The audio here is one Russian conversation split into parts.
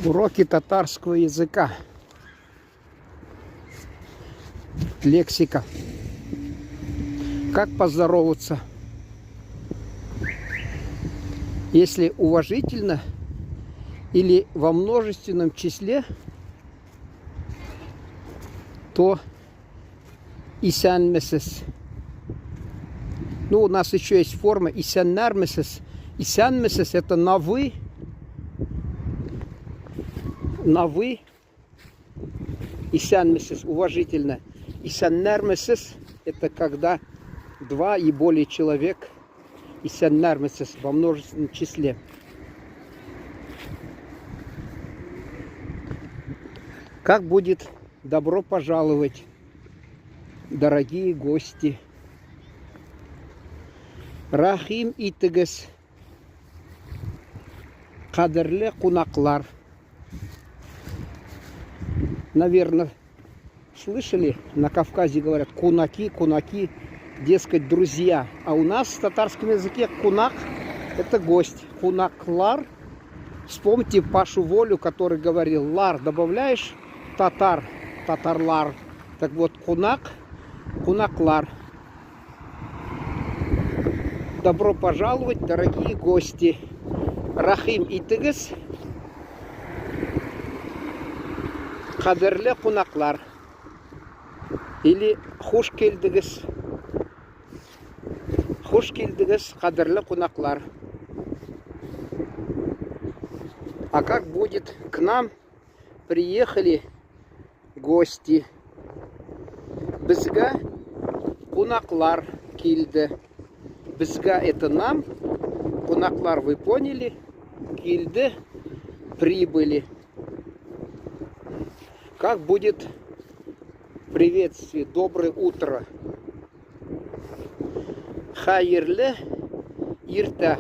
Уроки татарского языка. Лексика. Как поздороваться? Если уважительно или во множественном числе, то исянмесес. Ну, у нас еще есть форма исяннармесес. Исянмесес — это на вы. На вы. Исянмесес — уважительно. Исяннармесес — это когда два и более человек. Исяннармесес во множественном числе. Как будет добро пожаловать, дорогие гости? Рахим итигес, кадерле кунаклар. Наверное, слышали, на Кавказе говорят кунаки, кунаки, дескать, друзья. А у нас в татарском языке кунак — это гость. Кунаклар. Вспомните Пашу Волю, который говорил: лар добавляешь, татар, татарлар. Так вот, кунак, кунаклар. Добро пожаловать, дорогие гости. Рахим итигес, кадерле кунаклар. Или хушкельдигес. Хушкельдигес, кадерле кунаклар. А как будет к нам приехали гости? Бізга кунаклар килді. Бізга — это нам, кунаклар — вы поняли, килді — прибыли. Как будет приветствие? Доброе утро. Хайырлы ирта.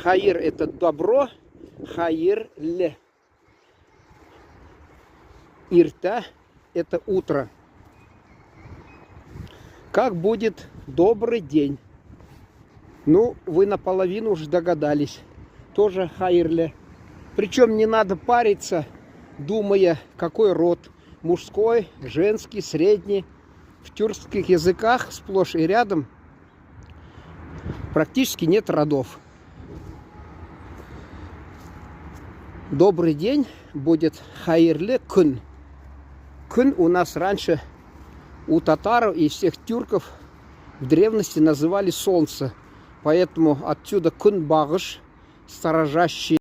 Хайыр — это добро. Хайырлы. Ирта — это утро. Как будет добрый день? Ну, вы наполовину уже догадались. Тоже хайырлы. Причем не надо париться, думая, какой род. Мужской, женский, средний. В тюркских языках сплошь и рядом практически нет родов. Добрый день будет хайырлы күн. Күн у нас раньше, у татаров и всех тюрков, в древности называли солнце. Поэтому отсюда күн багыш, сторожащий.